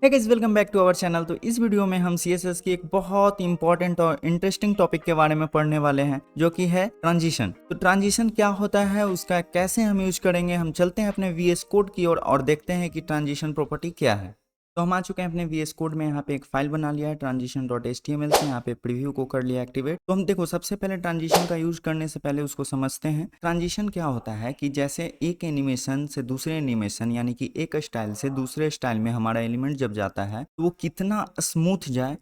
Hey guys, welcome back to our channel. तो इस video में हम CSS की एक बहुत इंपॉर्टेंट और इंटरेस्टिंग टॉपिक के बारे में पढ़ने वाले हैं, जो कि है ट्रांजिशन। तो ट्रांजिशन क्या होता है, उसका कैसे हम यूज करेंगे। हम चलते हैं अपने VS कोड की ओर और देखते हैं कि ट्रांजिशन प्रॉपर्टी क्या है। तो हम आ चुके हैं अपने VS कोड में। यहाँ पे एक फाइल बना लिया है transition.html से। यहाँ पे प्रीव्यू को कर लिया एक्टिवेट। तो हम देखो, सबसे पहले ट्रांजिशन का यूज करने से पहले उसको समझते हैं। ट्रांजिशन क्या होता है कि जैसे एक एनिमेशन से दूसरे एनिमेशन, यानी कि एक स्टाइल से दूसरे स्टाइल में हमारा एलिमेंट जब जाता है तो वो कितना स्मूथ जाए,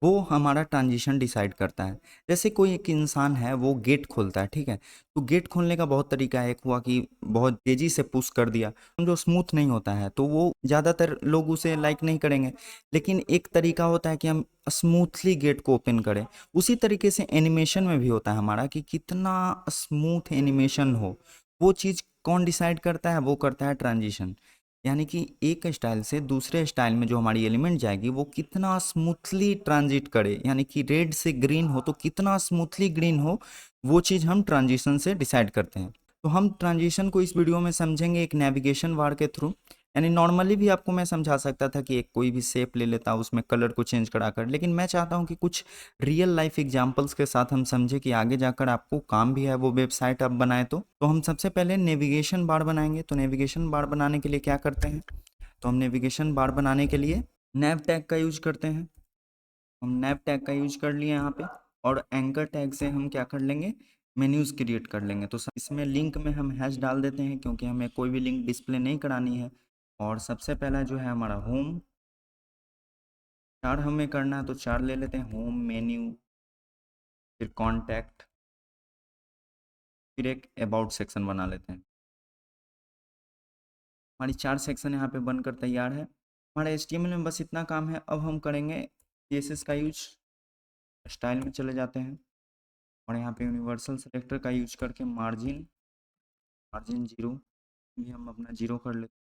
वो हमारा ट्रांजिशन डिसाइड करता है। जैसे कोई एक इंसान है, वो गेट खोलता है, ठीक है। तो गेट खोलने का बहुत तरीका है। एक हुआ कि बहुत तेजी से पुश कर दिया, जो स्मूथ नहीं होता है, तो वो ज़्यादातर लोग उसे लाइक नहीं करेंगे। लेकिन एक तरीका होता है कि हम स्मूथली गेट को ओपन करें। उसी तरीके से एनिमेशन में भी होता है हमारा कि कितना स्मूथ एनिमेशन हो। वो चीज़ कौन डिसाइड करता है? वो करता है ट्रांजिशन। यानी कि एक स्टाइल से दूसरे स्टाइल में जो हमारी एलिमेंट जाएगी वो कितना स्मूथली ट्रांजिट करे, यानी कि रेड से ग्रीन हो तो कितना स्मूथली ग्रीन हो, वो चीज़ हम ट्रांजिशन से डिसाइड करते हैं। तो हम ट्रांजिशन को इस वीडियो में समझेंगे एक नेविगेशन बार के थ्रू। यानी नॉर्मली भी आपको मैं समझा सकता था कि एक कोई भी शेप ले लेता, उसमें कलर को चेंज करा कर, लेकिन मैं चाहता हूँ कि कुछ रियल लाइफ एग्जांपल्स के साथ हम समझे कि आगे जाकर आपको काम भी है वो वेबसाइट आप बनाए। तो हम सबसे पहले नेविगेशन बार बनाएंगे। तो नेविगेशन बार बनाने के लिए क्या करते हैं? तो हम नेविगेशन बार बनाने के लिए नैव टैग का यूज करते हैं। हम नैव टैग का यूज कर लिए यहाँ पे, और एंकर टैग से हम क्या कर लेंगे? मेन्यूज क्रिएट कर लेंगे। तो इसमें लिंक में हम हैश डाल देते हैं, क्योंकि हमें कोई भी लिंक डिस्प्ले नहीं करानी है। और सबसे पहला जो है हमारा होम, चार हमें करना है तो चार ले लेते हैं। होम, मेन्यू, फिर कॉन्टैक्ट, फिर एक अबाउट सेक्शन बना लेते हैं। हमारी चार सेक्शन यहाँ पे बनकर तैयार है। हमारे HTML में बस इतना काम है। अब हम करेंगे CSS का यूज। स्टाइल में चले जाते हैं और यहाँ पे यूनिवर्सल सेलेक्टर का यूज करके मार्जिन, मार्जिन जीरो भी हम अपना जीरो कर लेते हैं।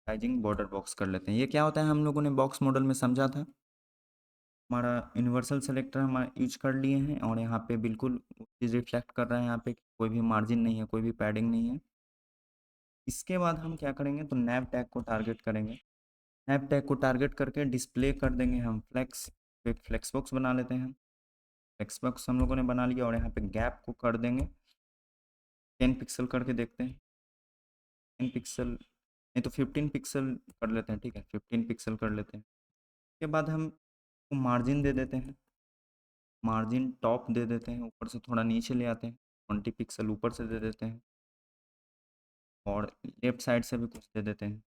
साइजिंग बॉर्डर बॉक्स कर लेते हैं। ये क्या होता है, हम लोगों ने बॉक्स मॉडल में समझा था। हमारा यूनिवर्सल सेलेक्टर हम यूज कर लिए हैं और यहाँ पे बिल्कुल चीज़ रिफ्लेक्ट कर रहा है। यहाँ पे कोई भी मार्जिन नहीं है, कोई भी पैडिंग नहीं है। इसके बाद हम क्या करेंगे, तो नैव टैग को टारगेट करेंगे। नैव टैग को टारगेट करके डिस्प्ले कर देंगे हम फ्लेक्स। एक फ्लेक्स बॉक्स बना लेते हैं। फ्लेक्स बॉक्स हम लोगों ने बना लिया और यहाँ पे गैप को कर देंगे 10 पिक्सल करके देखते हैं। 10 पिक्सल नहीं तो 15 पिक्सल कर लेते हैं, ठीक है, 15 पिक्सल कर लेते हैं। उसके बाद हम मार्जिन दे देते हैं। मार्जिन टॉप दे देते हैं, ऊपर से थोड़ा नीचे ले आते हैं। 20 पिक्सल ऊपर से दे देते हैं और लेफ्ट साइड से भी कुछ दे देते हैं।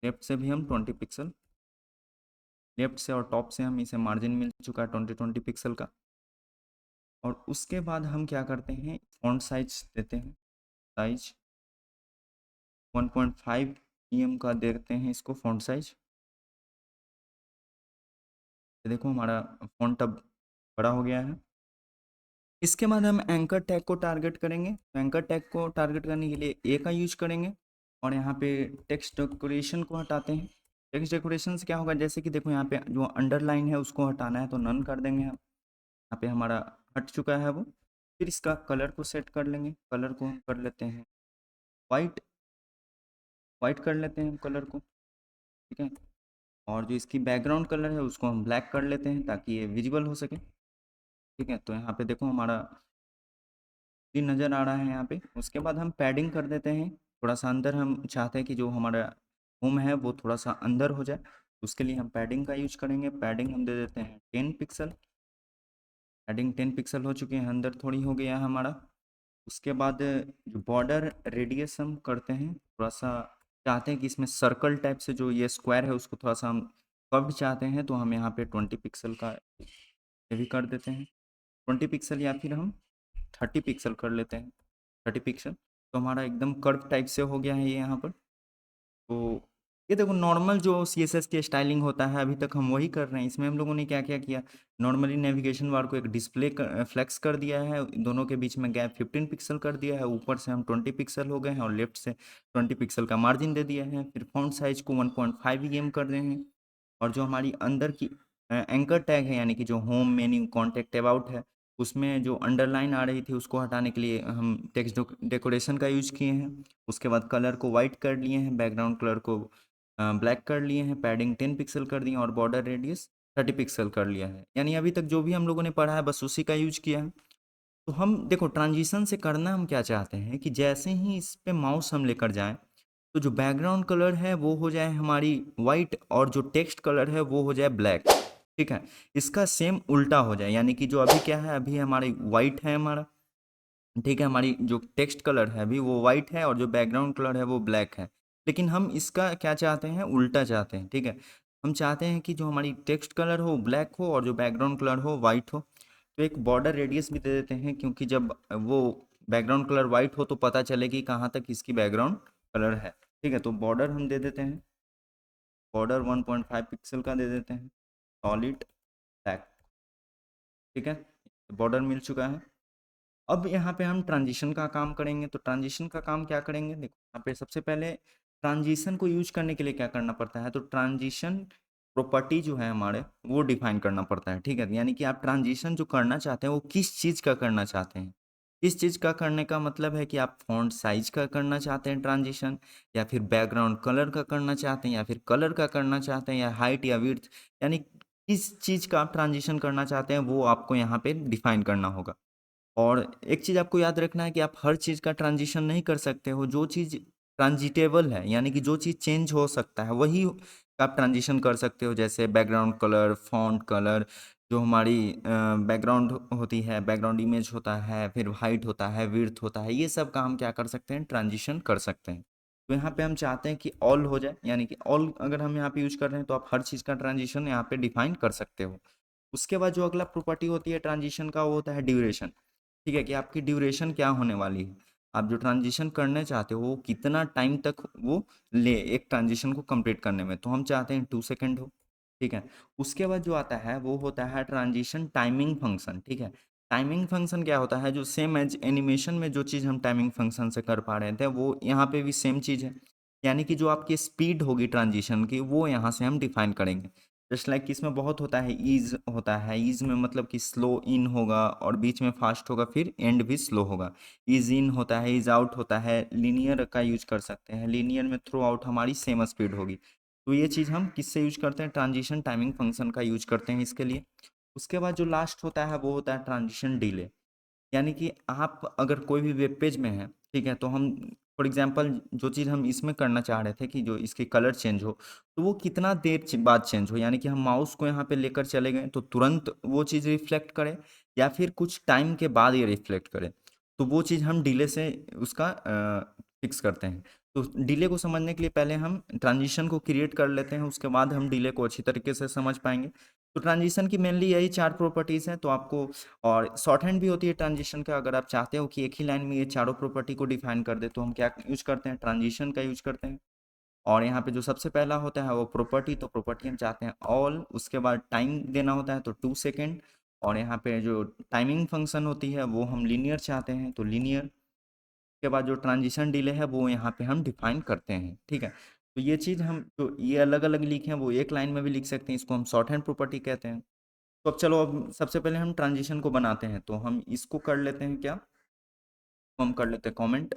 लेफ्ट से भी हम 20 पिक्सल, लेफ्ट से और टॉप से हम इसे मार्जिन मिल चुका है 20 पिक्सल का। और उसके बाद हम क्या करते हैं, फॉन्ट साइज देते हैं। साइज 1.5 EM का देते हैं इसको फॉन्ट साइज। देखो हमारा फॉन्ट अब बड़ा हो गया है। इसके बाद हम एंकर टैग को टारगेट करेंगे। तो एंकर टैग को टारगेट करने के लिए ए का यूज करेंगे और यहाँ पे टेक्स्ट डेकोरेशन को हटाते हैं। टेक्स्ट डेकोरेशन से क्या होगा, जैसे कि देखो यहाँ पे जो अंडरलाइन है उसको हटाना है तो नन कर देंगे हम। यहाँ पे हमारा हट चुका है वो। फिर इसका कलर को सेट कर लेंगे। कलर को हम कर लेते हैं वाइट। वाइट कर लेते हैं हम कलर को, ठीक है। और जो इसकी बैकग्राउंड कलर है उसको हम ब्लैक कर लेते हैं ताकि ये विजिबल हो सके, ठीक है। तो यहाँ पे देखो हमारा भी नज़र आ रहा है यहाँ पे। उसके बाद हम पैडिंग कर देते हैं थोड़ा सा अंदर। हम चाहते हैं कि जो हमारा होम है वो थोड़ा सा अंदर हो जाए, उसके लिए हम पैडिंग का यूज करेंगे। पैडिंग हम दे देते हैं 10 पिक्सल। पैडिंग 10 पिक्सल हो चुके हैं, अंदर थोड़ी हो गया है हमारा। उसके बाद जो बॉर्डर रेडियस हम करते हैं थोड़ा सा, चाहते हैं कि इसमें सर्कल टाइप से जो ये स्क्वायर है उसको थोड़ा सा हम कर्व्ड चाहते हैं, तो हम यहाँ पे 20 पिक्सल का ये भी कर देते हैं 20 पिक्सल, या फिर हम 30 पिक्सल कर लेते हैं 30 पिक्सल। तो हमारा एकदम कर्व टाइप से हो गया है ये यहाँ पर। तो ये देखो नॉर्मल जो CSS की स्टाइलिंग होता है अभी तक हम वही कर रहे हैं। इसमें हम लोगों ने क्या क्या किया, नॉर्मली नेविगेशन बार को एक डिस्प्ले फ्लेक्स कर दिया है, दोनों के बीच में गैप 15 पिक्सल कर दिया है, ऊपर से हम 20 पिक्सल हो गए हैं और लेफ्ट से 20 पिक्सल का मार्जिन दे दिया है। फिर फॉन्ट साइज को 1.5 EM कर रहे हैं। और जो हमारी अंदर की एंकर टैग है, यानी कि जो होम, मेन्यू, कॉन्टेक्ट, अबाउट है, उसमें जो अंडरलाइन आ रही थी उसको हटाने के लिए हम टेक्स्ट डेकोरेशन का यूज किए हैं। उसके बाद कलर को वाइट कर लिए हैं, बैकग्राउंड कलर को ब्लैक कर लिए हैं, पैडिंग 10 पिक्सल कर दिए और बॉर्डर रेडियस 30 पिक्सल कर लिया है। यानी अभी तक जो भी हम लोगों ने पढ़ा है बस उसी का यूज किया है। तो हम देखो ट्रांजिशन से करना हम क्या चाहते हैं कि जैसे ही इस पे माउस हम लेकर जाएं तो जो बैकग्राउंड कलर है वो हो जाए हमारी वाइट और जो टेक्स्ट कलर है वो हो जाए ब्लैक। ठीक है, इसका सेम उल्टा हो जाए, यानी कि जो अभी क्या है, अभी हमारी वाइट है हमारा, ठीक है, हमारी जो टेक्स्ट कलर है अभी वो वाइट है और जो बैकग्राउंड कलर है वो ब्लैक है। लेकिन हम इसका क्या चाहते हैं, उल्टा चाहते हैं। ठीक है, हम चाहते हैं कि जो हमारी टेक्स्ट कलर हो ब्लैक हो और जो बैकग्राउंड कलर हो वाइट हो। तो एक बॉर्डर रेडियस भी दे देते हैं, क्योंकि जब वो बैकग्राउंड कलर वाइट हो तो पता चले कि कहाँ तक इसकी बैकग्राउंड कलर है। ठीक है, तो बॉर्डर हम दे देते हैं, बॉर्डर 1.5 पिक्सल का दे देते हैं, सॉलिड ब्लैक। ठीक है, बॉर्डर मिल चुका है। अब यहाँ पे हम ट्रांजिशन का काम करेंगे। तो ट्रांजिशन का काम क्या करेंगे, देखो यहाँ पे सबसे पहले ट्रांजिशन को यूज करने के लिए क्या करना पड़ता है, तो ट्रांजिशन प्रॉपर्टी जो है हमारे वो डिफाइन करना पड़ता है। ठीक है, यानी कि आप ट्रांजिशन जो करना चाहते हैं वो किस चीज़ का करना चाहते हैं। इस चीज़ का करने का मतलब है कि आप फॉन्ट साइज का करना चाहते हैं ट्रांजिशन, या फिर बैकग्राउंड कलर का करना चाहते हैं, या फिर कलर का करना चाहते हैं, या हाइट या विड्थ, यानी किस चीज़ का आप ट्रांजिशन करना चाहते हैं वो आपको यहाँ पे डिफाइन करना होगा। और एक चीज़ आपको याद रखना है कि आप हर चीज़ का ट्रांजिशन नहीं कर सकते हो। जो चीज़ ट्रांजिटेबल है, यानी कि जो चीज़ चेंज हो सकता है वही का आप ट्रांजिशन कर सकते हो। जैसे बैकग्राउंड कलर, फॉन्ट कलर, जो हमारी बैकग्राउंड होती है, बैकग्राउंड इमेज होता है, फिर हाइट होता है, विड्थ होता है, ये सब का हम क्या कर सकते हैं, ट्रांजिशन कर सकते हैं। तो यहाँ पे हम चाहते हैं कि ऑल हो जाए, यानी कि ऑल अगर हम यहाँ पे यूज कर रहे हैं तो आप हर चीज़ का ट्रांजिशन यहाँ पे डिफाइन कर सकते हो। उसके बाद जो अगला प्रॉपर्टी होती है ट्रांजिशन का वो होता है ड्यूरेशन। ठीक है, कि आपकी ड्यूरेशन क्या होने वाली है, आप जो ट्रांजिशन करने चाहते हो वो कितना टाइम तक वो ले एक ट्रांजिशन को कंप्लीट करने में। तो हम चाहते हैं 2 सेकेंड हो। ठीक है, उसके बाद जो आता है वो होता है ट्रांजिशन टाइमिंग फंक्शन। ठीक है, टाइमिंग फंक्शन क्या होता है, जो सेम एज एनिमेशन में जो चीज़ हम टाइमिंग फंक्शन से कर पा रहे थे वो यहाँ पे भी सेम चीज़ है। यानी कि जो आपकी स्पीड होगी ट्रांजिशन की वो यहाँ से हम डिफाइन करेंगे। जस्ट लाइक इसमें बहुत होता है, ईज होता है, ईज में मतलब कि स्लो इन होगा और बीच में फास्ट होगा, फिर एंड भी स्लो होगा। ईज इन होता है, ईज आउट होता है, लीनियर का यूज कर सकते हैं, लीनियर में थ्रू आउट हमारी सेम स्पीड होगी। तो ये चीज़ हम किससे यूज करते हैं, ट्रांजिशन टाइमिंग फंक्शन का यूज करते हैं इसके लिए। उसके बाद जो लास्ट होता है वो होता है ट्रांजिशन डिले। यानी कि आप अगर कोई भी वेब पेज में हैं, ठीक है, तो हम फॉर एग्जांपल जो चीज़ हम इसमें करना चाह रहे थे कि जो इसके कलर चेंज हो, तो वो कितना देर बाद चेंज हो, यानी कि हम माउस को यहाँ पे लेकर चले गए तो तुरंत वो चीज़ रिफ्लेक्ट करे, या फिर कुछ टाइम के बाद ये रिफ्लेक्ट करे। तो वो चीज़ हम डिले से उसका फिक्स करते हैं। तो डिले को समझने के लिए पहले हम ट्रांजिशन को क्रिएट कर लेते हैं, उसके बाद हम डिले को अच्छी तरीके से समझ पाएंगे। तो ट्रांजिशन की मेनली यही 4 प्रॉपर्टीज़ हैं। तो आपको, और शॉर्ट हैंड भी होती है ट्रांजिशन का, अगर आप चाहते हो कि एक ही लाइन में ये चारों प्रॉपर्टी को डिफाइन कर दे तो हम क्या यूज करते हैं, ट्रांजिशन का यूज करते हैं। और यहाँ पे जो सबसे पहला होता है वो प्रॉपर्टी, तो प्रॉपर्टी हम चाहते हैं ऑल, उसके बाद टाइम देना होता है तो 2 सेकेंड, और यहाँ पे जो टाइमिंग फंक्शन होती है वो हम लीनियर चाहते हैं तो लीनियर। के बाद जो ट्रांजिशन डिले है वो यहाँ पे हम डिफाइन करते हैं। ठीक है, तो ये चीज़ हम जो ये अलग अलग लिखे हैं वो एक लाइन में भी लिख सकते हैं, इसको हम शॉर्ट हैंड प्रॉपर्टी कहते हैं। तो अब चलो, अब सबसे पहले हम ट्रांजिशन को बनाते हैं, तो हम इसको कर लेते हैं क्या, तो हम कर लेते हैं कमेंट,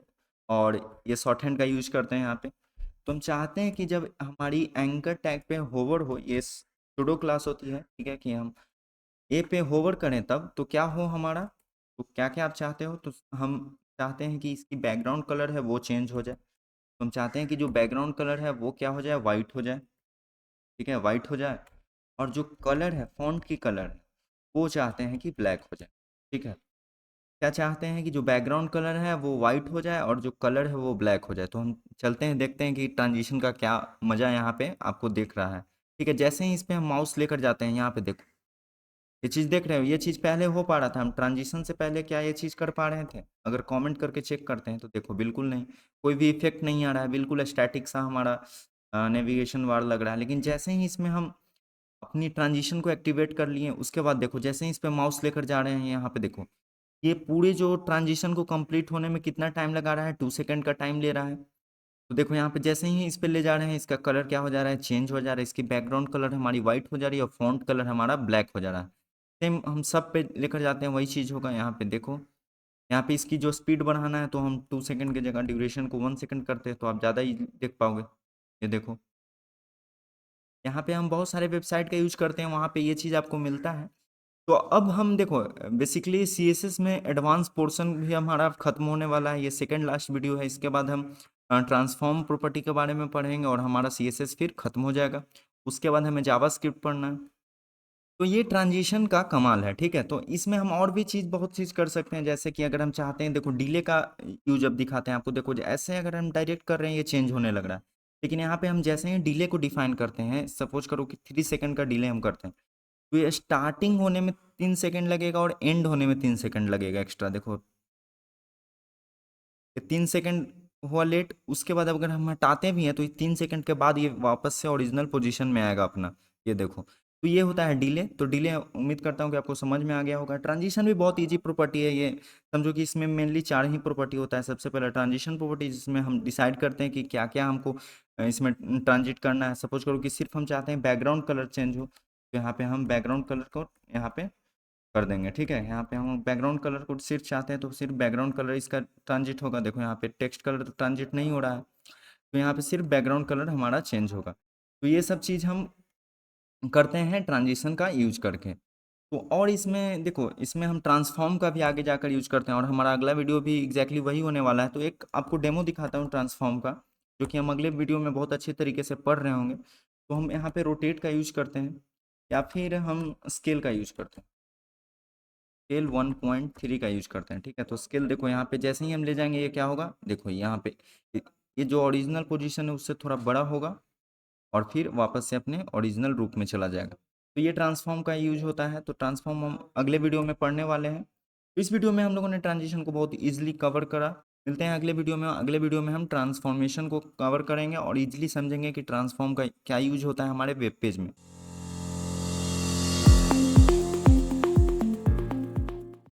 और ये शॉर्ट हैंड का यूज करते हैं यहाँ पे। तो हम चाहते हैं कि जब हमारी एंकर टैग पे होवर हो, ये सुडो क्लास होती है, ठीक है, कि हम ए पे होवर करें तब तो क्या हो हमारा, तो क्या क्या आप चाहते हो, तो हम चाहते हैं कि इसकी बैकग्राउंड कलर है वो चेंज हो जाए। तो हम चाहते हैं कि जो बैकग्राउंड कलर है वो क्या हो जाए, वाइट हो जाए। ठीक है, वाइट हो जाए, और जो कलर है फॉन्ट की कलर वो चाहते हैं कि ब्लैक हो जाए। ठीक है, क्या चाहते हैं कि जो बैकग्राउंड कलर है वो वाइट हो जाए और जो कलर है वो ब्लैक हो जाए। तो हम चलते हैं, देखते हैं कि ट्रांजिशन का क्या मज़ा यहाँ पे आपको दिख रहा है। ठीक है, जैसे ही इस पे हम माउस लेकर जाते हैं, यहाँ पे देखो ये चीज़ देख रहे हो, ये चीज़ पहले हो पा रहा था, हम ट्रांजिशन से पहले क्या ये चीज़ कर पा रहे थे, अगर कमेंट करके चेक करते हैं तो देखो बिल्कुल नहीं, कोई भी इफेक्ट नहीं आ रहा है, बिल्कुल स्टैटिक सा हमारा नेविगेशन बार लग रहा है। लेकिन जैसे ही इसमें हम अपनी ट्रांजिशन को एक्टिवेट कर लिए, उसके बाद देखो जैसे ही इस पे माउस लेकर जा रहे हैं, यहाँ पे देखो ये पूरे जो ट्रांजिशन को कंप्लीट होने में कितना टाइम लगा रहा है, 2 सेकेंड का टाइम ले रहा है। तो देखो यहाँ पे जैसे ही इस पे ले जा रहे हैं, इसका कलर क्या हो जा रहा है, चेंज हो जा रहा है, इसकी बैकग्राउंड कलर हमारी वाइट हो जा रही है और फॉन्ट कलर हमारा ब्लैक हो जा रहा है। सेम हम सब पे लेकर जाते हैं वही चीज़ होगा। यहाँ पे देखो, यहाँ पे इसकी जो स्पीड बढ़ाना है तो हम 2 सेकेंड की जगह ड्यूरेशन को 1 सेकेंड करते हैं तो आप ज़्यादा ही देख पाओगे। ये देखो, यहाँ पे हम बहुत सारे वेबसाइट का यूज करते हैं, वहाँ पे ये चीज़ आपको मिलता है। तो अब हम देखो बेसिकली सीएसएस में एडवांस पोर्शन भी हमारा खत्म होने वाला है, ये सेकंड लास्ट वीडियो है। इसके बाद हम ट्रांसफॉर्म प्रॉपर्टी के बारे में पढ़ेंगे और हमारा सीएसएस फिर खत्म हो जाएगा। उसके बाद हमें जावास्क्रिप्ट पढ़ना है। तो ये ट्रांजिशन का कमाल है, ठीक है। तो इसमें हम और भी चीज़ बहुत चीज़ कर सकते हैं, जैसे कि अगर हम चाहते हैं, देखो डिले का यूज अब दिखाते हैं आपको। देखो ऐसे अगर हम डायरेक्ट कर रहे हैं ये चेंज होने लग रहा है, लेकिन यहाँ पे हम जैसे ही डिले को डिफाइन करते हैं, सपोज करो कि 3 सेकंड का डिले हम करते हैं, तो ये स्टार्टिंग होने में 3 सेकंड लगेगा और एंड होने में 3 सेकंड लगेगा एक्स्ट्रा। देखो 3 सेकंड हुआ लेट, उसके बाद अगर हम हटाते भी हैं तो 3 सेकंड के बाद ये वापस से ओरिजिनल पोजीशन में आएगा अपना। ये देखो, तो ये होता है डिले। तो डिले उम्मीद करता हूँ कि आपको समझ में आ गया होगा। ट्रांजिशन भी बहुत इजी प्रॉपर्टी है ये। समझो कि इसमें मेनली 4 ही प्रॉपर्टी होता है। सबसे पहले ट्रांजिशन प्रॉपर्टी, जिसमें हम डिसाइड करते हैं कि क्या क्या हमको इसमें ट्रांजिट करना है। सपोज करो कि सिर्फ हम चाहते हैं बैकग्राउंड कलर चेंज हो, तो यहाँ पे हम बैकग्राउंड कलर को यहाँ पे कर देंगे, ठीक है। यहाँ पे हम बैकग्राउंड कलर को सिर्फ चाहते हैं तो सिर्फ बैकग्राउंड कलर इसका ट्रांजिट होगा। देखो यहाँ पे टेक्स्ट कलर तो ट्रांजिट नहीं हो रहा है, तो यहाँ पे सिर्फ बैकग्राउंड कलर हमारा चेंज होगा। तो ये सब चीज़ हम करते हैं ट्रांजिशन का यूज करके। तो और इसमें देखो, इसमें हम ट्रांसफॉर्म का भी आगे जाकर यूज करते हैं, और हमारा अगला वीडियो भी एग्जैक्टली वही होने वाला है। तो एक आपको डेमो दिखाता हूँ ट्रांसफॉर्म का, जो कि हम अगले वीडियो में बहुत अच्छे तरीके से पढ़ रहे होंगे। तो हम यहाँ पे रोटेट का यूज करते हैं, या फिर हम स्केल का यूज करते हैं। स्केल 1.3 का यूज करते हैं, ठीक है। तो स्केल देखो यहाँ पे जैसे ही हम ले जाएंगे, ये क्या होगा, देखो यहाँ पे ये जो ओरिजिनल पोजीशन है उससे थोड़ा बड़ा होगा और फिर वापस से अपने ओरिजिनल रूप में चला जाएगा। तो ये ट्रांसफॉर्म का यूज होता है। तो ट्रांसफॉर्म हम अगले वीडियो में पढ़ने वाले हैं। तो इस वीडियो में हम लोगों ने ट्रांजिशन को बहुत ईजिली कवर करा। मिलते हैं अगले वीडियो में। अगले वीडियो में हम ट्रांसफॉर्मेशन को कवर करेंगे और इजीली समझेंगे कि ट्रांसफॉर्म का क्या यूज होता है हमारे वेब पेज में।